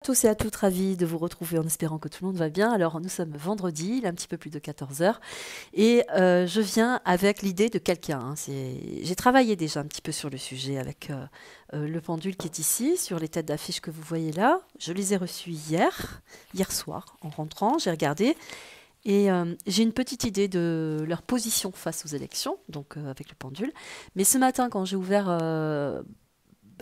Tous et à toutes, ravis de vous retrouver en espérant que tout le monde va bien. Alors, nous sommes vendredi, il est un petit peu plus de 14 heures, et je viens avec l'idée de quelqu'un, hein. J'ai travaillé déjà un petit peu sur le sujet avec le pendule qui est ici, sur les têtes d'affiches que vous voyez là. Je les ai reçues hier soir, en rentrant, j'ai regardé, et j'ai une petite idée de leur position face aux élections, donc avec le pendule. Mais ce matin, quand j'ai ouvert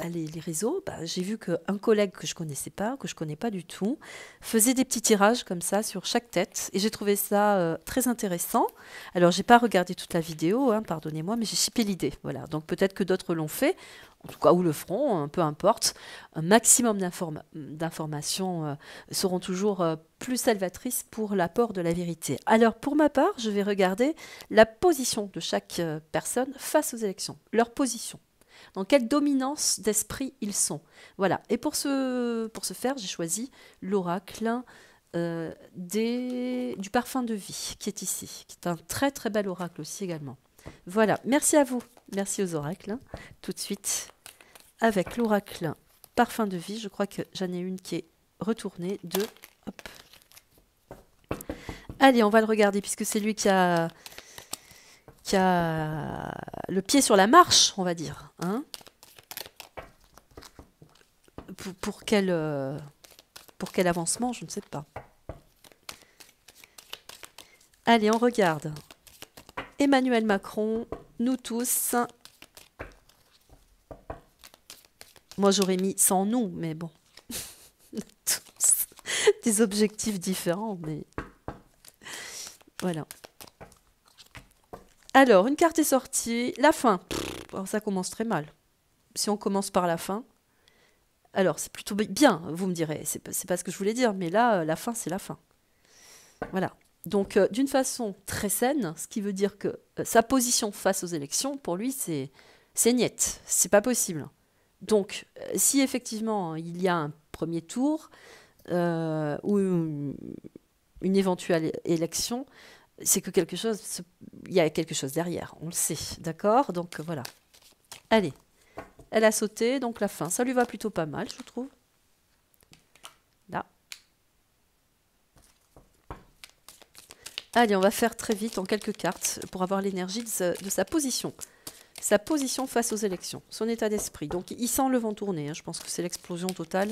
les réseaux, j'ai vu qu'un collègue que je connaissais pas, que je connais pas du tout, faisait des petits tirages comme ça sur chaque tête. Et j'ai trouvé ça très intéressant. Alors, j'ai pas regardé toute la vidéo, hein, pardonnez-moi, mais j'ai chippé l'idée. Voilà. Donc, peut-être que d'autres l'ont fait, en tout cas, ou le feront, peu importe. Un maximum d'informations seront toujours plus salvatrices pour l'apport de la vérité. Alors, pour ma part, je vais regarder la position de chaque personne face aux élections. Leur position. Dans quelle dominance d'esprit ils sont. Voilà. Et pour ce faire, j'ai choisi l'oracle du parfum de vie, qui est ici, qui est un très très bel oracle aussi également. Voilà. Merci à vous. Merci aux oracles. Tout de suite, avec l'oracle parfum de vie, je crois que j'en ai une qui est retournée. Hop. Allez, on va le regarder, puisque c'est lui qui a le pied sur la marche, on va dire. Hein, pour quel avancement, je ne sais pas. Allez, on regarde. Emmanuel Macron, nous tous. Moi, j'aurais mis sans nous, mais bon. Tous des objectifs différents, mais voilà. Alors, une carte est sortie. La fin. Alors, ça commence très mal. Si on commence par la fin. Alors, c'est plutôt bien, vous me direz. C'est pas ce que je voulais dire, mais là, la fin, c'est la fin. Voilà. Donc, d'une façon très saine, ce qui veut dire que sa position face aux élections, pour lui, c'est niette. C'est pas possible. Donc, si effectivement il y a un premier tour ou une éventuelle élection, c'est que il y a quelque chose derrière. On le sait, d'accord? Donc voilà. Allez, elle a sauté, donc la fin. Ça lui va plutôt pas mal, je trouve. Là. Allez, on va faire très vite en quelques cartes pour avoir l'énergie de sa position. Sa position face aux élections, son état d'esprit. Donc il sent le vent tourner, hein. Je pense que c'est l'explosion totale.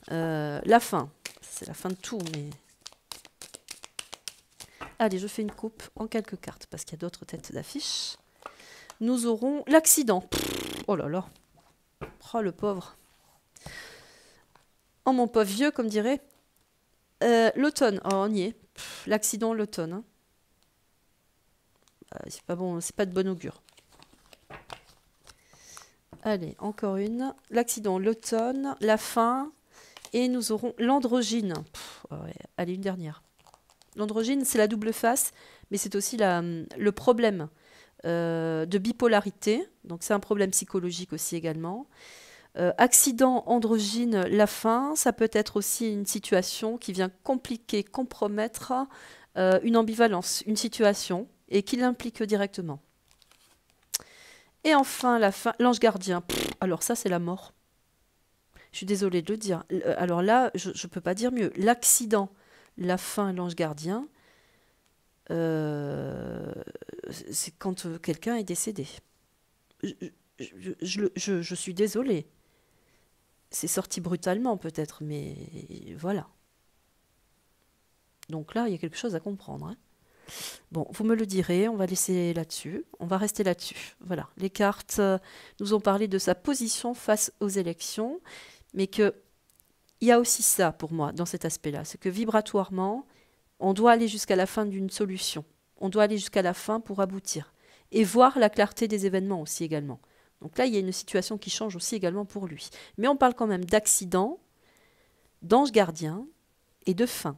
La fin, c'est la fin de tout, mais... Allez, je fais une coupe en quelques cartes, parce qu'il y a d'autres têtes d'affiche. Nous aurons l'accident. Oh là là. Oh, le pauvre. Oh, mon pauvre vieux, comme dirait. L'automne. Oh, on y est. L'accident, l'automne. Hein. C'est pas bon, c'est pas de bon augure. Allez, encore une. L'accident, l'automne, la fin. Et nous aurons l'androgyne. Ouais, allez, une dernière. L'androgyne, c'est la double face, mais c'est aussi le problème de bipolarité. Donc, c'est un problème psychologique aussi également. Accident, androgyne, la fin, ça peut être aussi une situation qui vient compliquer, compromettre une ambivalence, une situation, et qui l'implique directement. Et enfin, la fin, l'ange gardien. Alors ça, c'est la mort. Je suis désolée de le dire. Alors là, je ne peux pas dire mieux. L'accident, la fin, l'ange gardien, c'est quand quelqu'un est décédé. Je suis désolée. C'est sorti brutalement peut-être, mais voilà. Donc là, il y a quelque chose à comprendre. Hein. Bon, vous me le direz, on va laisser là-dessus. On va rester là-dessus. Voilà. Les cartes nous ont parlé de sa position face aux élections, mais qu'il y a aussi ça pour moi dans cet aspect-là. C'est que vibratoirement, on doit aller jusqu'à la fin d'une solution. On doit aller jusqu'à la fin pour aboutir. Et voir la clarté des événements aussi également. Donc là, il y a une situation qui change aussi également pour lui. Mais on parle quand même d'accident, d'ange gardien et de fin.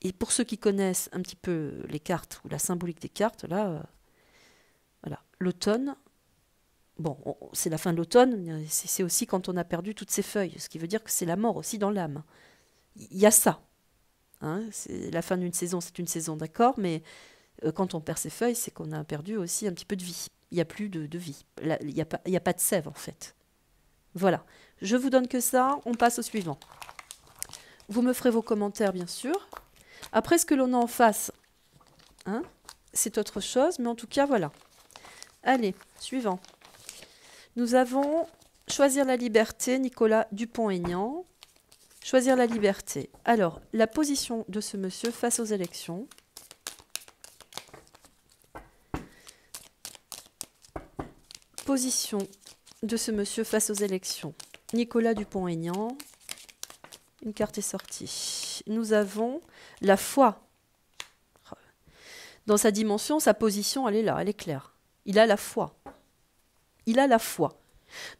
Et pour ceux qui connaissent un petit peu les cartes ou la symbolique des cartes, là, voilà, l'automne, bon, c'est la fin de l'automne, c'est aussi quand on a perdu toutes ses feuilles, ce qui veut dire que c'est la mort aussi dans l'âme. Il y a ça. Hein, c'est la fin d'une saison, c'est une saison, d'accord, mais quand on perd ses feuilles, c'est qu'on a perdu aussi un petit peu de vie. Il n'y a plus de vie. Il n'y a pas de sève, en fait. Voilà. Je vous donne que ça, on passe au suivant. Vous me ferez vos commentaires, bien sûr. Après, ce que l'on a en face, hein, c'est autre chose, mais en tout cas, voilà. Allez, suivant. Nous avons choisir la liberté, Nicolas Dupont-Aignan. Choisir la liberté. Alors, la position de ce monsieur face aux élections. Position de ce monsieur face aux élections. Nicolas Dupont-Aignan. Une carte est sortie. Nous avons la foi. Dans sa dimension, sa position, elle est là, elle est claire. Il a la foi. Il a la foi.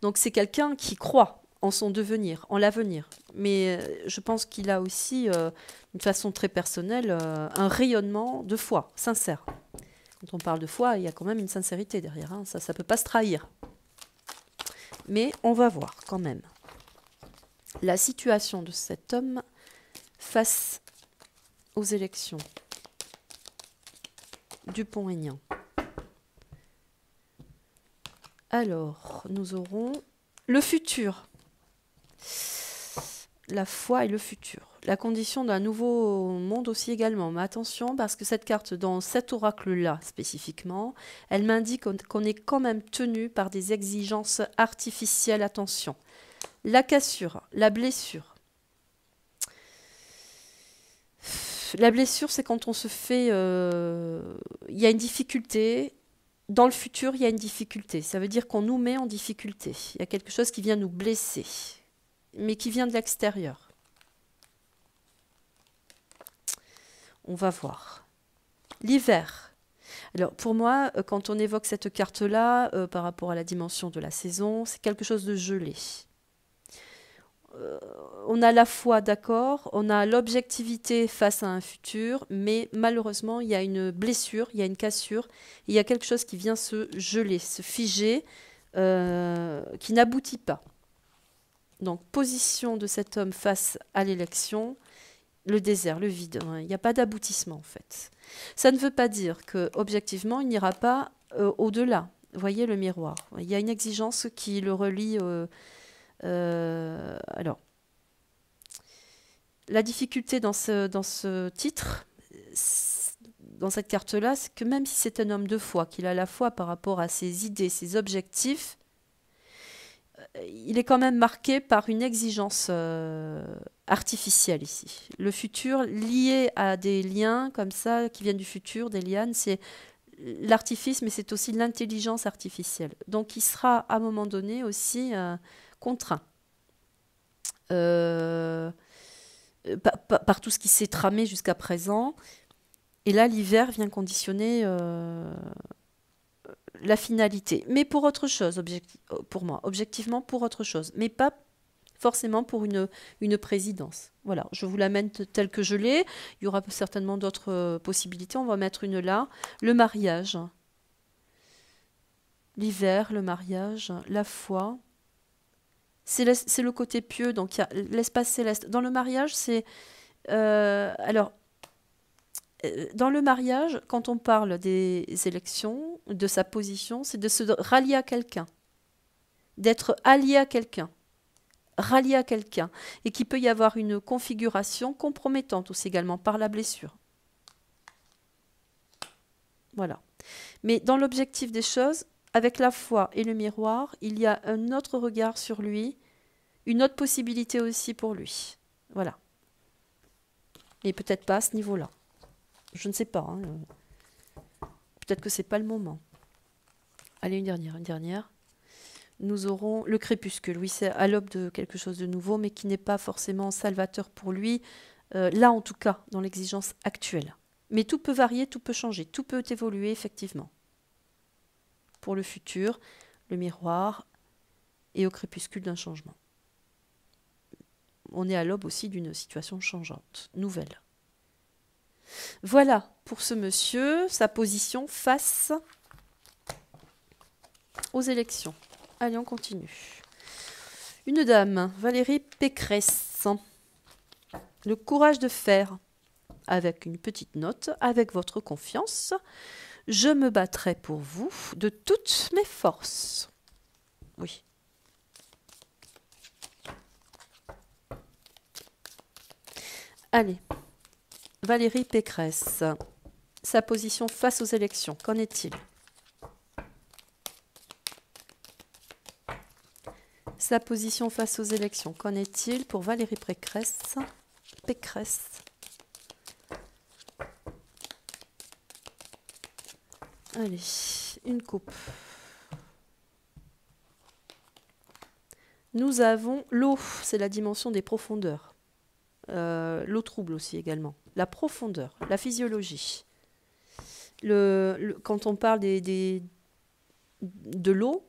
Donc c'est quelqu'un qui croit en son devenir, en l'avenir. Mais je pense qu'il a aussi, d'une façon très personnelle, un rayonnement de foi, sincère. Quand on parle de foi, il y a quand même une sincérité derrière. Hein. Ça ne peut pas se trahir. Mais on va voir quand même la situation de cet homme face aux élections. Dupont-Aignan. Alors, nous aurons le futur. La foi et le futur. La condition d'un nouveau monde aussi également. Mais attention, parce que cette carte, dans cet oracle-là spécifiquement, elle m'indique qu'on est quand même tenu par des exigences artificielles. Attention. La cassure, la blessure. La blessure, c'est quand on se fait... il y a une difficulté. Dans le futur, il y a une difficulté. Ça veut dire qu'on nous met en difficulté. Il y a quelque chose qui vient nous blesser, mais qui vient de l'extérieur. On va voir. L'hiver. Alors, pour moi, quand on évoque cette carte-là, par rapport à la dimension de la saison, c'est quelque chose de gelé. On a la foi, d'accord, on a l'objectivité face à un futur, mais malheureusement, il y a une blessure, il y a une cassure, il y a quelque chose qui vient se geler, se figer, qui n'aboutit pas. Donc, position de cet homme face à l'élection, le désert, le vide, hein, il n'y a pas d'aboutissement en fait. Ça ne veut pas dire qu'objectivement, il n'ira pas au-delà. Vous voyez le miroir, il y a une exigence qui le relie... alors, la difficulté dans ce titre, dans cette carte-là, c'est que même si c'est un homme de foi, qu'il a la foi par rapport à ses idées, ses objectifs, il est quand même marqué par une exigence artificielle ici. Le futur, lié à des liens comme ça, qui viennent du futur, des lianes, c'est l'artifice, mais c'est aussi l'intelligence artificielle. Donc il sera à un moment donné aussi... contraint par tout ce qui s'est tramé jusqu'à présent. Et là, l'hiver vient conditionner la finalité. Mais pour autre chose, pour moi, objectivement pour autre chose. Mais pas forcément pour une présidence. Voilà, je vous l'amène telle que je l'ai. Il y aura certainement d'autres possibilités. On va mettre une là. Le mariage. L'hiver, le mariage, la foi. C'est le côté pieux, donc il y a l'espace céleste. Dans le mariage, c'est... alors, dans le mariage, quand on parle des élections, de sa position, c'est de se rallier à quelqu'un, d'être allié à quelqu'un, rallié à quelqu'un, et qu'il peut y avoir une configuration compromettante aussi également par la blessure. Voilà. Mais dans l'objectif des choses, avec la foi et le miroir, il y a un autre regard sur lui, une autre possibilité aussi pour lui. Voilà. Et peut-être pas à ce niveau-là. Je ne sais pas. Hein. Peut-être que ce n'est pas le moment. Allez, une dernière. Nous aurons le crépuscule. Oui, c'est à l'aube de quelque chose de nouveau, mais qui n'est pas forcément salvateur pour lui. Là, en tout cas, dans l'exigence actuelle. Mais tout peut varier, tout peut changer, tout peut évoluer, effectivement. Pour le futur, le miroir et au crépuscule d'un changement. On est à l'aube aussi d'une situation changeante, nouvelle. Voilà pour ce monsieur, sa position face aux élections. Allez, on continue. Une dame, Valérie Pécresse. Le courage de faire, avec une petite note, avec votre confiance. Je me battrai pour vous de toutes mes forces. Oui. Allez, Valérie Pécresse, sa position face aux élections, qu'en est-il? Sa position face aux élections, qu'en est-il pour Valérie Pécresse? Allez, une coupe. Nous avons l'eau, c'est la dimension des profondeurs. L'eau trouble aussi également. La profondeur, la physiologie. Quand on parle de l'eau,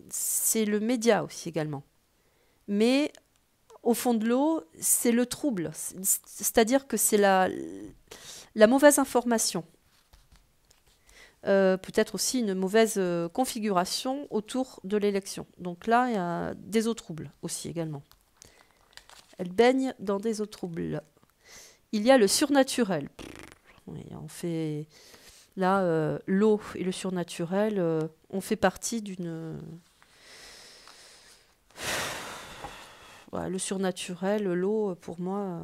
c'est le média aussi également. Mais au fond de l'eau, c'est le trouble. C'est-à-dire que c'est la mauvaise information. Peut-être aussi une mauvaise configuration autour de l'élection. Donc là, il y a des eaux troubles aussi également. Elle baigne dans des eaux troubles. Il y a le surnaturel. Oui, on fait... Là, l'eau et le surnaturel, on fait partie d'une... Ouais, le surnaturel, l'eau, pour moi,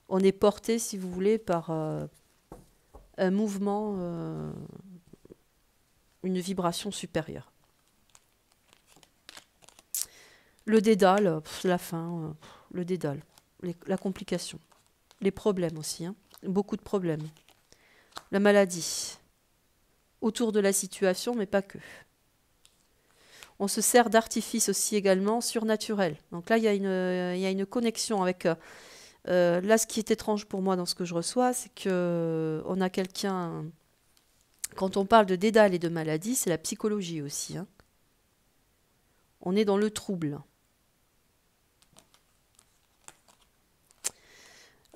on est porté, si vous voulez, par un mouvement, une vibration supérieure. Le dédale, la fin, le dédale, la complication, les problèmes aussi, hein, beaucoup de problèmes. La maladie, autour de la situation, mais pas que. On se sert d'artifices aussi également surnaturels. Donc là, il y a une connexion avec... là, ce qui est étrange pour moi dans ce que je reçois, c'est qu'on a quelqu'un... Quand on parle de dédale et de maladie, c'est la psychologie aussi. Hein. On est dans le trouble.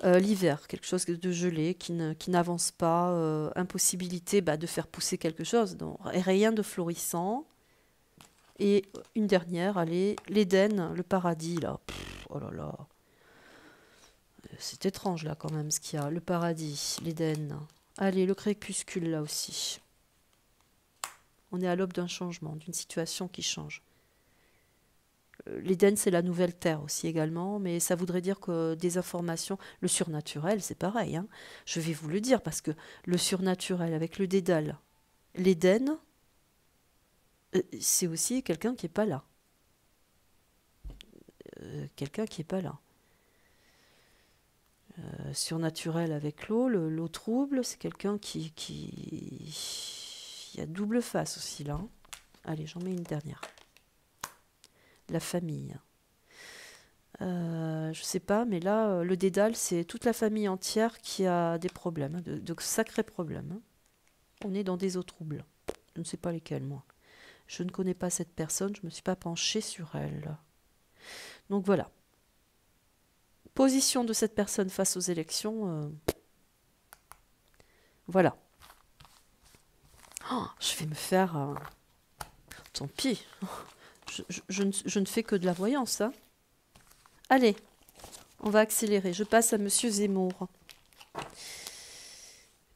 L'hiver, quelque chose de gelé, qui n'avance pas, impossibilité de faire pousser quelque chose, donc rien de florissant. Et une dernière, allez, l'Éden, le paradis, là. Pff, oh là là. C'est étrange, là, quand même, ce qu'il y a. Le paradis, l'Éden. Allez, le crépuscule, là aussi. On est à l'aube d'un changement, d'une situation qui change. L'Éden, c'est la nouvelle terre aussi également, mais ça voudrait dire que des informations... Le surnaturel, c'est pareil, hein. Je vais vous le dire, parce que le surnaturel avec le dédale, l'Éden, c'est aussi quelqu'un qui n'est pas là. Quelqu'un qui n'est pas là. Surnaturel avec l'eau, l'eau trouble, c'est quelqu'un qui... Il y a double face aussi là. Hein. Allez, j'en mets une dernière. La famille. Je sais pas, mais là, le dédale, c'est toute la famille entière qui a des problèmes, de sacrés problèmes. Hein. On est dans des eaux troubles. Je ne sais pas lesquelles, moi. Je ne connais pas cette personne, je ne me suis pas penchée sur elle. Donc voilà. Position de cette personne face aux élections. Voilà. Oh, je vais me faire... Tant pis. Je ne fais que de la voyance. Hein. Allez, on va accélérer. Je passe à Monsieur Zemmour.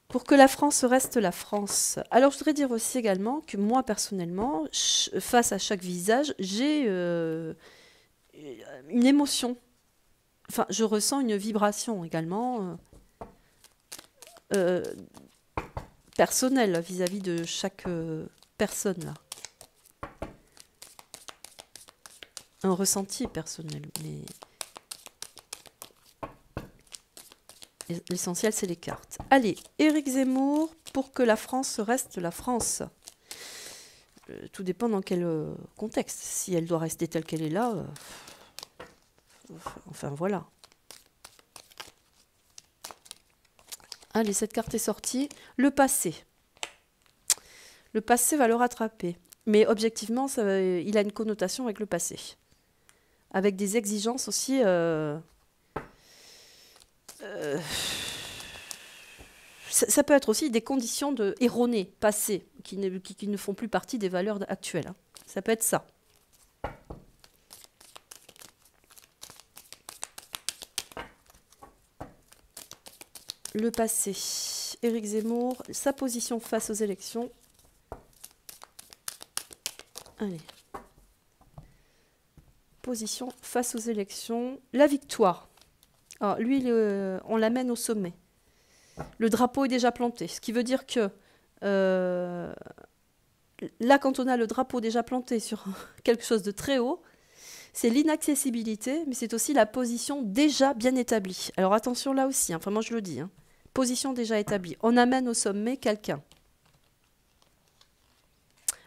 Pour que la France reste la France. Alors, je voudrais dire aussi également que moi, personnellement, face à chaque visage, j'ai une émotion. Enfin, je ressens une vibration également personnelle vis-à-vis de chaque personne. Là. Un ressenti personnel, mais l'essentiel, c'est les cartes. Allez, Éric Zemmour, pour que la France reste la France. Tout dépend dans quel contexte. Si elle doit rester telle qu'elle est là, enfin voilà. Allez, cette carte est sortie. Le passé. Le passé va le rattraper. Mais objectivement, il a une connotation avec le passé. Avec des exigences aussi... ça peut être aussi des conditions erronées, passées, qui ne font plus partie des valeurs actuelles. Hein. Ça peut être ça. Le passé. Éric Zemmour, sa position face aux élections. Allez. Position face aux élections. La victoire. Alors, lui, on l'amène au sommet. Le drapeau est déjà planté, ce qui veut dire que euh, là, quand on a le drapeau déjà planté sur quelque chose de très haut, c'est l'inaccessibilité, mais c'est aussi la position déjà bien établie. Alors attention là aussi, hein, enfin moi je le dis, hein, position déjà établie. On amène au sommet quelqu'un.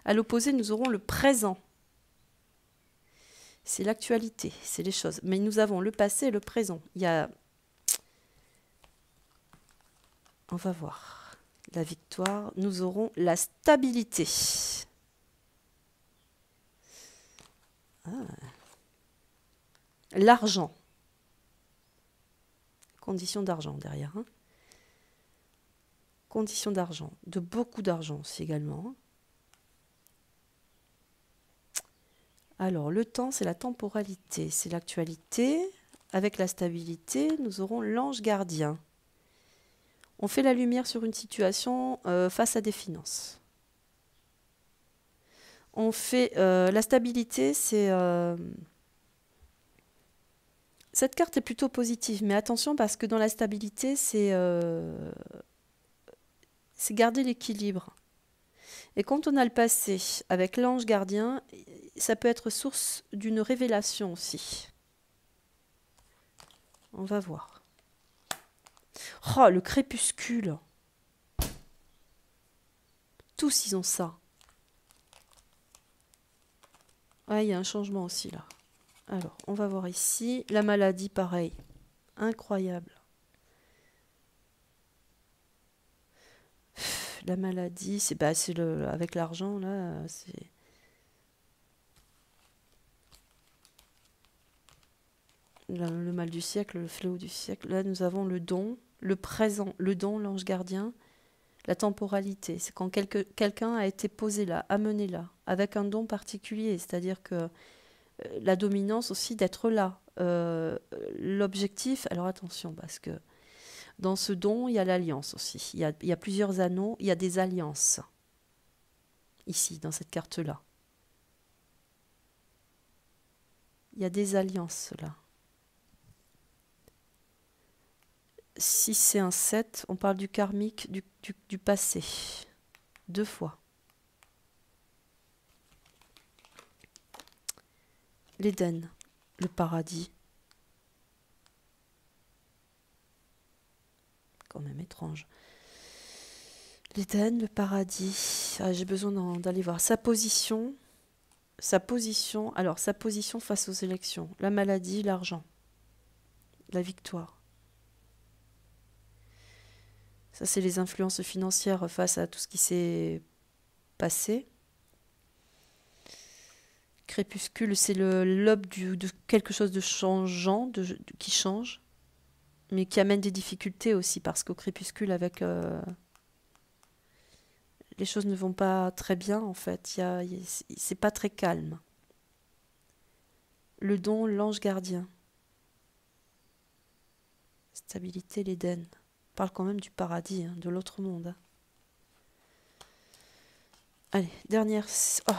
À l'opposé, nous aurons le présent. C'est l'actualité, c'est les choses. Mais nous avons le passé et le présent. Il y a... On va voir. La victoire, nous aurons la stabilité. Ah. L'argent. Condition d'argent derrière. Hein. Condition d'argent. De beaucoup d'argent aussi également. Alors, le temps, c'est la temporalité, c'est l'actualité. Avec la stabilité, nous aurons l'ange gardien. On fait la lumière sur une situation face à des finances. On fait la stabilité, c'est... cette carte est plutôt positive, mais attention parce que dans la stabilité, c'est garder l'équilibre. Et quand on a le passé avec l'ange gardien, ça peut être source d'une révélation aussi. On va voir. Oh, le crépuscule. Tous, ils ont ça. Ah, il y a un changement aussi là. Alors, on va voir ici. La maladie, pareil. Incroyable. La maladie, c'est avec l'argent, là, c'est... Le mal du siècle, le fléau du siècle. Là, nous avons le don, le présent, le don, l'ange gardien, la temporalité. C'est quand quelqu'un a été posé là, amené là, avec un don particulier. C'est-à-dire que la dominance aussi d'être là. L'objectif, alors attention, parce que dans ce don, il y a l'alliance aussi. Il y a plusieurs anneaux, il y a des alliances. Ici, dans cette carte-là. Il y a des alliances là. Si c'est un 7, on parle du karmique, du passé. 2 fois. L'Éden, le paradis. Quand même étrange. L'Éden, le paradis. Ah, j'ai besoin d'aller voir sa position. Alors sa position face aux élections. La maladie, l'argent. La victoire. Ça, c'est les influences financières face à tout ce qui s'est passé. Crépuscule, c'est l'aube de quelque chose de changeant, qui change, mais qui amène des difficultés aussi, parce qu'au crépuscule, avec les choses ne vont pas très bien, en fait. C'est pas très calme. Le don, l'ange gardien. Stabilité, l'Éden. On parle quand même du paradis, hein, de l'autre monde. Hein. Allez, dernière... Oh,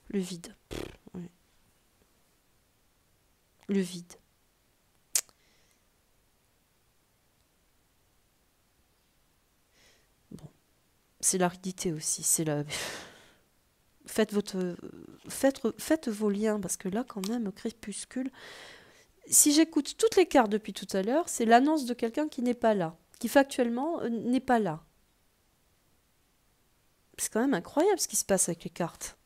le vide. Oui. Le vide. Bon. C'est l'aridité aussi. C'est la... Faites vos liens, parce que là, quand même, crépuscule... Si j'écoute toutes les cartes depuis tout à l'heure, c'est l'annonce de quelqu'un qui n'est pas là, qui factuellement n'est pas là. C'est quand même incroyable ce qui se passe avec les cartes.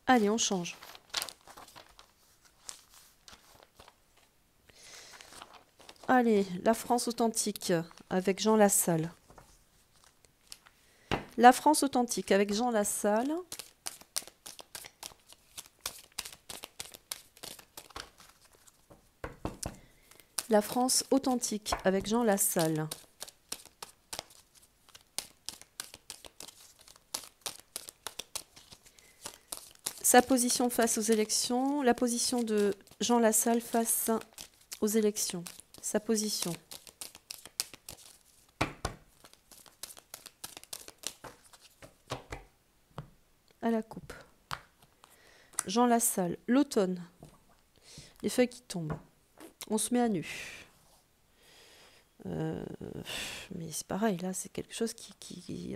Allez, on change. Allez, la France authentique avec Jean Lassalle. La France authentique avec Jean Lassalle. La France authentique avec Jean Lassalle. Sa position face aux élections, la position de Jean Lassalle face aux élections. Sa position. À la coupe. Jean Lassalle, l'automne. Les feuilles qui tombent. On se met à nu. Mais c'est pareil, là, c'est quelque chose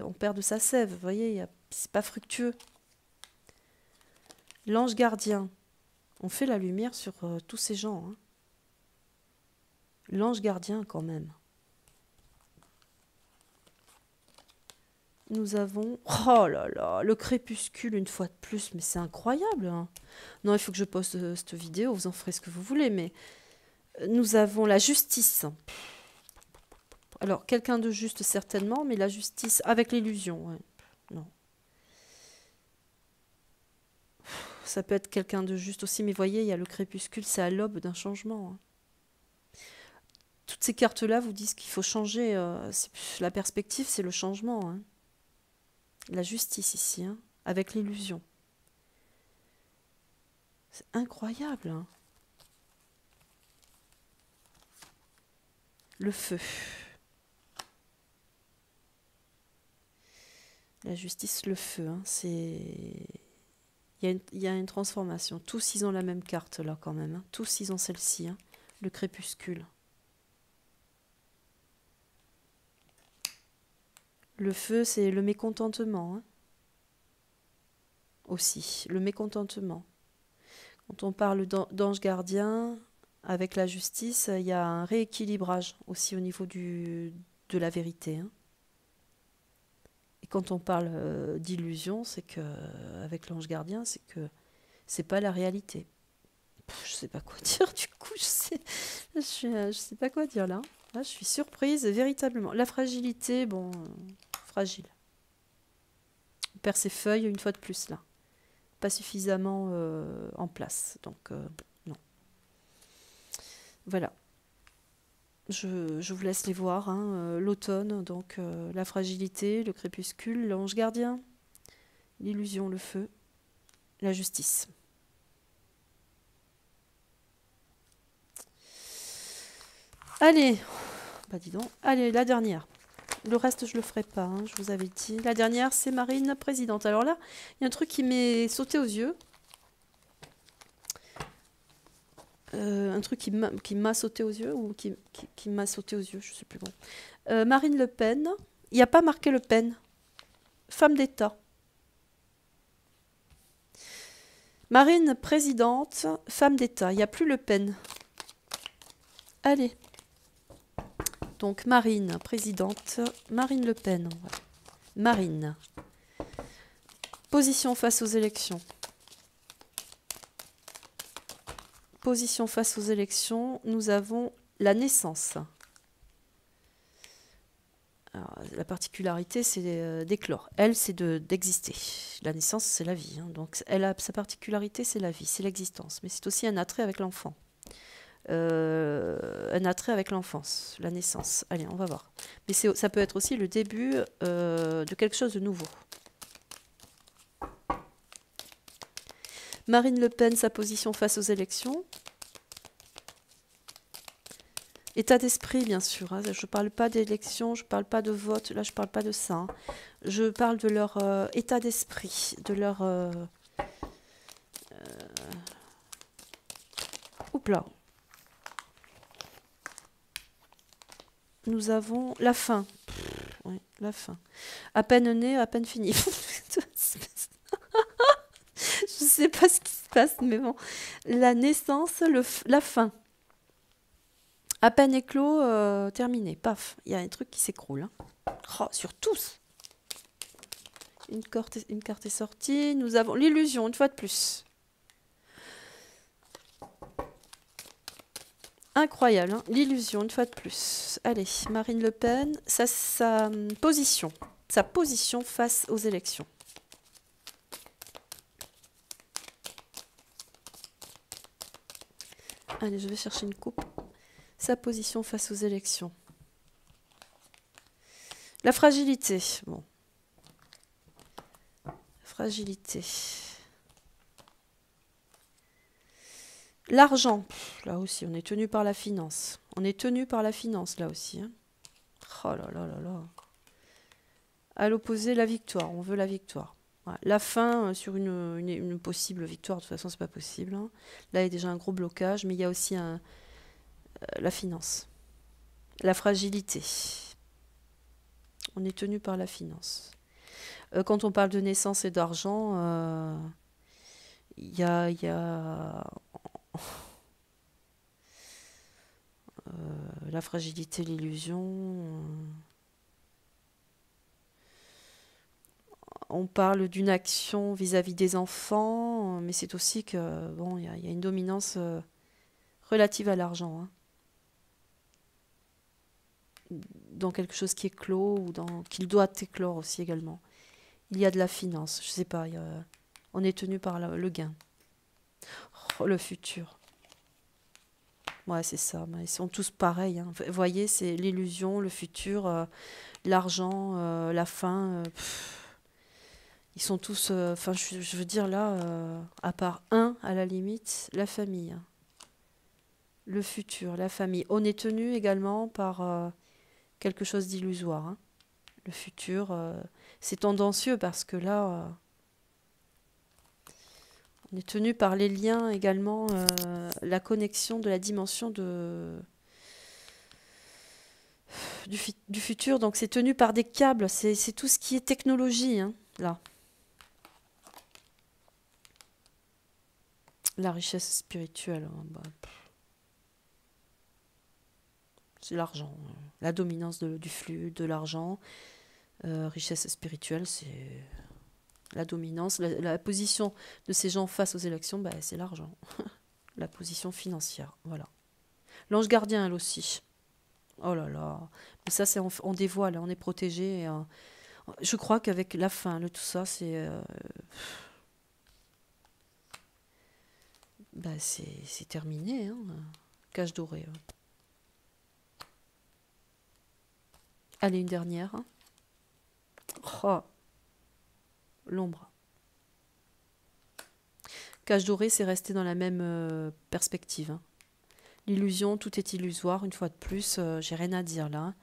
on perd de sa sève. Vous voyez, c'est pas fructueux. L'ange gardien. On fait la lumière sur tous ces gens. Hein. L'ange gardien, quand même. Nous avons... Oh là là, le crépuscule une fois de plus. Mais c'est incroyable. Hein. Non, il faut que je poste cette vidéo. Vous en ferez ce que vous voulez. Mais nous avons la justice. Alors, quelqu'un de juste, certainement. Mais la justice avec l'illusion. Ouais. Non. Ça peut être quelqu'un de juste aussi. Mais voyez, il y a le crépuscule. C'est à l'aube d'un changement. Hein. Toutes ces cartes-là vous disent qu'il faut changer. La perspective, c'est le changement. Hein. La justice ici, hein, avec l'illusion. C'est incroyable. Hein. Le feu. La justice, le feu. Hein, c'est... Il y a une transformation. Tous, ils ont la même carte, là, quand même. Hein. Tous, ils ont celle-ci. Hein. Le crépuscule. Le feu, c'est le mécontentement. Hein. Aussi, le mécontentement. Quand on parle d'ange gardien, avec la justice, il y a un rééquilibrage aussi au niveau de la vérité. Hein. Et quand on parle d'illusion, c'est que, avec l'ange gardien, c'est que c'est pas la réalité. Je sais pas quoi dire du coup, je sais pas quoi dire là. Là, je suis surprise véritablement. La fragilité, bon, fragile. On perd ses feuilles une fois de plus là. Pas suffisamment en place. Donc, non. Voilà. Je vous laisse les voir. Hein. L'automne, donc la fragilité, le crépuscule, l'ange gardien, l'illusion, le feu, la justice. Allez, bah dis donc. Allez, la dernière. Le reste, je le ferai pas, hein, je vous avais dit. La dernière, c'est Marine, présidente. Alors là, il y a un truc qui m'est sauté aux yeux. Un truc qui m'a sauté aux yeux, ou qui m'a sauté aux yeux, je ne sais plus bon. Marine Le Pen, il n'y a pas marqué Le Pen. Femme d'État. Marine, présidente, femme d'État. Il n'y a plus Le Pen. Allez. Donc Marine, présidente, Marine Le Pen. Marine. Position face aux élections. Position face aux élections, nous avons la naissance. Alors, la particularité, c'est d'éclore. Elle, c'est d'exister. La naissance, c'est la vie. Hein. Donc, sa particularité, c'est la vie, c'est l'existence. Mais c'est aussi un attrait avec l'enfant. Un attrait avec l'enfance, la naissance. Allez, on va voir. Mais ça peut être aussi le début de quelque chose de nouveau. Marine Le Pen, sa position face aux élections. État d'esprit, bien sûr. Hein. Je ne parle pas d'élection, je ne parle pas de vote. Là, je ne parle pas de ça. Hein. Je parle de leur état d'esprit, de leur... Oups là. Nous avons la fin. Oui, la fin. À peine né, à peine fini. Je ne sais pas ce qui se passe, mais bon. La naissance, la fin. À peine éclos, terminé. Paf, il y a un truc qui s'écroule. Hein. Oh, sur tous. Une carte est sortie. Nous avons l'illusion, une fois de plus. Incroyable, hein. L'illusion, une fois de plus. Allez, Marine Le Pen, sa position face aux élections. Allez, je vais chercher une coupe. Sa position face aux élections. La fragilité. Bon. Fragilité. L'argent. Là aussi, on est tenu par la finance. On est tenu par la finance, là aussi. Hein. Oh là là là là. À l'opposé, la victoire. On veut la victoire. Voilà. La fin sur une possible victoire, de toute façon, c'est pas possible, hein. Là, il y a déjà un gros blocage, mais il y a aussi la finance, la fragilité. On est tenu par la finance. Quand on parle de naissance et d'argent, il y a la fragilité, l'illusion. On parle d'une action vis-à-vis des enfants, mais c'est aussi que bon, il y a une dominance relative à l'argent, hein, dans quelque chose qui est clos ou dans qu'il doit éclore aussi également. Il y a de la finance, je sais pas, on est tenu par le gain. Oh, le futur. Ouais, c'est ça. Mais ils sont tous pareils, hein. Vous voyez, c'est l'illusion, le futur, l'argent, la fin. Ils sont tous. Enfin, je veux dire là, à part un, à la limite, la famille, hein. Le futur, la famille. On est tenu également par quelque chose d'illusoire, hein. Le futur, c'est tendancieux parce que là, on est tenu par les liens également, la connexion de la dimension du futur. Donc c'est tenu par des câbles, c'est tout ce qui est technologie, hein, là. La richesse spirituelle, hein, bah, c'est l'argent, la dominance du flux, de l'argent. Richesse spirituelle, c'est la dominance. La position de ces gens face aux élections, bah, c'est l'argent. La position financière, voilà. L'ange gardien, elle aussi. Oh là là. Mais ça, c'est on dévoile, on est protégé. Je crois qu'avec la fin, tout ça, bah, c'est terminé, hein. Cage dorée, ouais. Allez, une dernière, hein. Oh, l'ombre. Cage dorée, c'est resté dans la même perspective, hein. L'illusion, tout est illusoire, une fois de plus, j'ai rien à dire là.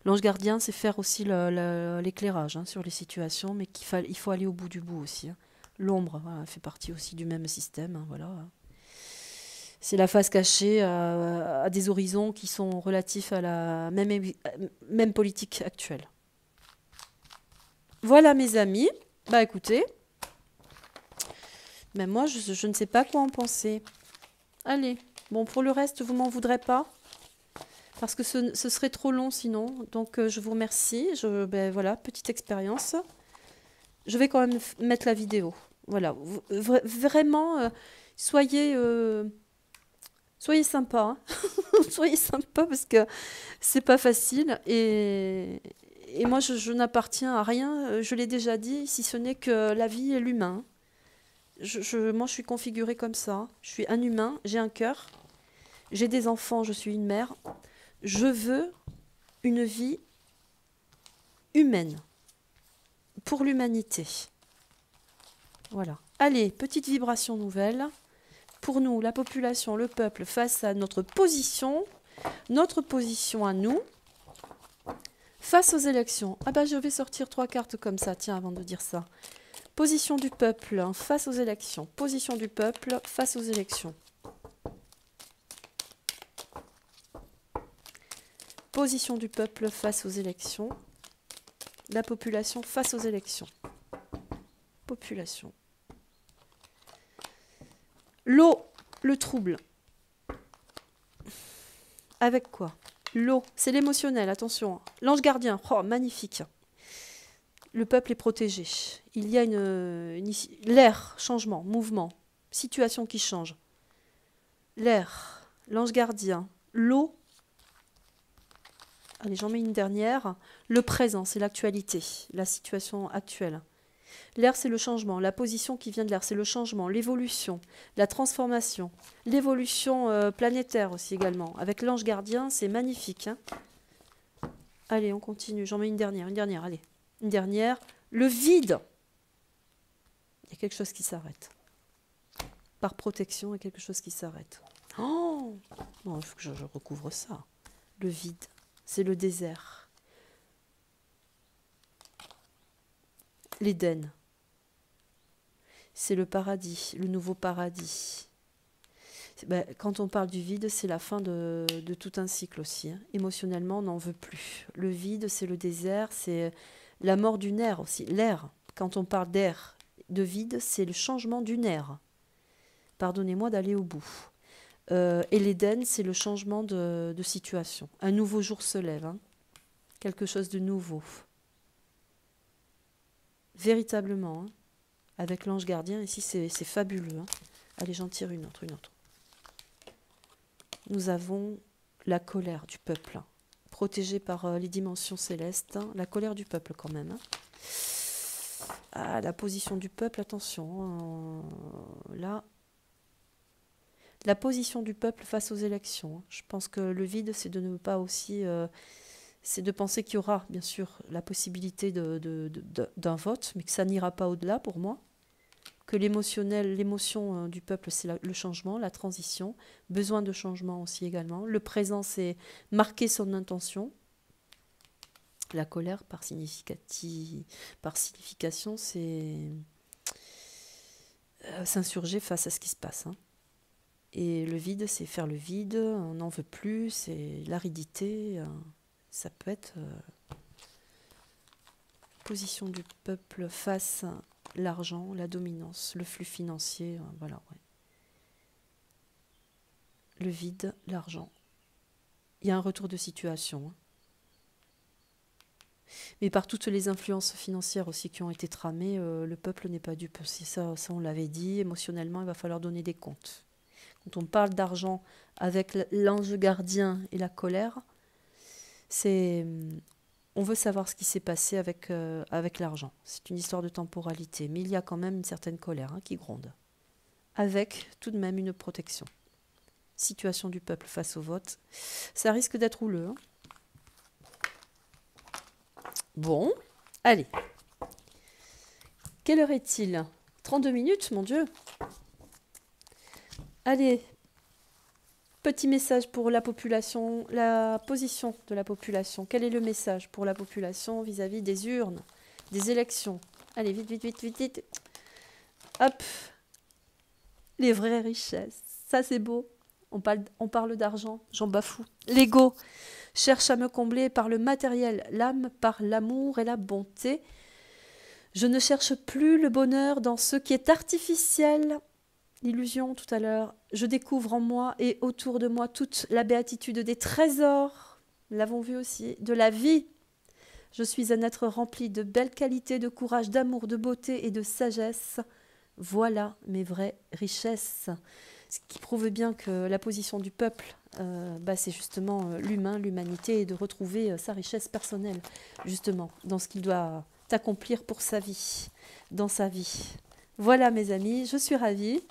L'ange gardien, c'est faire aussi l'éclairage, hein, sur les situations, mais il faut aller au bout du bout aussi, hein. L'ombre, voilà, fait partie aussi du même système, hein, voilà. C'est la face cachée à des horizons qui sont relatifs à la même politique actuelle. Voilà mes amis. Bah écoutez, mais moi je ne sais pas quoi en penser. Allez, bon pour le reste, vous m'en voudrez pas parce que ce serait trop long sinon. Donc je vous remercie. Ben voilà, petite expérience. Je vais quand même mettre la vidéo. Voilà, vraiment, soyez sympa, hein. Soyez sympa parce que c'est pas facile et moi je n'appartiens à rien, je l'ai déjà dit, si ce n'est que la vie et l'humain. Moi je suis configurée comme ça. Je suis un humain, j'ai un cœur, j'ai des enfants, je suis une mère. Je veux une vie humaine pour l'humanité. Voilà. Allez, petite vibration nouvelle. Pour nous, la population, le peuple, face à notre position à nous, face aux élections. Ah bah je vais sortir 3 cartes comme ça, tiens, avant de dire ça. Position du peuple, hein, face aux élections. Position du peuple face aux élections. Position du peuple face aux élections. La population face aux élections. Population. L'eau, le trouble. Avec quoi? L'eau, c'est l'émotionnel, attention. L'ange gardien, oh, magnifique. Le peuple est protégé. Il y a l'air, changement, mouvement, situation qui change. L'air, l'ange gardien, l'eau. Allez, j'en mets une dernière. Le présent, c'est l'actualité, la situation actuelle. L'air, c'est le changement. La position qui vient de l'air, c'est le changement, l'évolution, la transformation, l'évolution planétaire aussi également. Avec l'ange gardien, c'est magnifique, hein. Allez, on continue. J'en mets une dernière, allez. Une dernière. Le vide. Il y a quelque chose qui s'arrête. Par protection, il y a quelque chose qui s'arrête. Oh non, il faut que je recouvre ça. Le vide, c'est le désert. L'Éden. c'est le paradis, le nouveau paradis. Ben, quand on parle du vide, c'est la fin de tout un cycle aussi, hein. Émotionnellement, on n'en veut plus. Le vide, c'est le désert, c'est la mort d'une ère aussi. L'air, quand on parle d'air, de vide, c'est le changement d'une ère. Pardonnez-moi d'aller au bout. Et l'Éden, c'est le changement de situation. Un nouveau jour se lève, hein. Quelque chose de nouveau. Véritablement, hein. Avec l'ange gardien, ici, c'est fabuleux, hein. Allez, j'en tire une autre, une autre. Nous avons la colère du peuple, hein, protégée par les dimensions célestes, hein. La colère du peuple quand même, hein. Ah, la position du peuple, attention, hein. Là, la position du peuple face aux élections, hein. Je pense que le vide, c'est de ne pas aussi... c'est de penser qu'il y aura, bien sûr, la possibilité d'un vote, mais que ça n'ira pas au-delà pour moi. Que l'émotionnel, l'émotion du peuple, c'est le changement, la transition, besoin de changement aussi également. Le présent, c'est marquer son intention. La colère, par signification, c'est s'insurger face à ce qui se passe, hein. Et le vide, c'est faire le vide, on n'en veut plus, c'est l'aridité. Ça peut être position du peuple face à l'argent, la dominance, le flux financier, voilà, ouais. Le vide, l'argent. Il y a un retour de situation, hein. Mais par toutes les influences financières aussi qui ont été tramées, le peuple n'est pas dupe. Ça, on l'avait dit, émotionnellement, il va falloir donner des comptes. Quand on parle d'argent avec l'ange gardien et la colère, c'est... On veut savoir ce qui s'est passé avec l'argent. C'est une histoire de temporalité, mais il y a quand même une certaine colère, hein, qui gronde. Avec tout de même une protection. Situation du peuple face au vote. Ça risque d'être houleux, hein. Bon, allez. Quelle heure est-il? 32 minutes, mon Dieu. Allez, petit message pour la population, la position de la population. Quel est le message pour la population vis-à-vis des urnes, des élections? Allez, vite, vite, vite, vite, vite. Hop. Les vraies richesses. Ça, c'est beau. On parle d'argent, j'en bafoue. L'ego cherche à me combler par le matériel, l'âme par l'amour et la bonté. Je ne cherche plus le bonheur dans ce qui est artificiel. L'illusion tout à l'heure. Je découvre en moi et autour de moi toute la béatitude des trésors. Nous l'avons vu aussi, de la vie. Je suis un être rempli de belles qualités, de courage, d'amour, de beauté et de sagesse. Voilà mes vraies richesses. Ce qui prouve bien que la position du peuple, c'est justement l'humain, l'humanité, et de retrouver sa richesse personnelle, justement, dans ce qu'il doit accomplir pour sa vie, dans sa vie. Voilà mes amis, je suis ravie.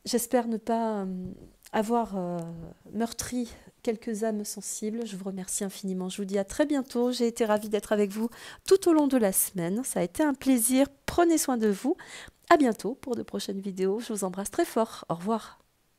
J'espère ne pas avoir meurtri quelques âmes sensibles. Je vous remercie infiniment. Je vous dis à très bientôt. J'ai été ravie d'être avec vous tout au long de la semaine. Ça a été un plaisir. Prenez soin de vous. À bientôt pour de prochaines vidéos. Je vous embrasse très fort. Au revoir.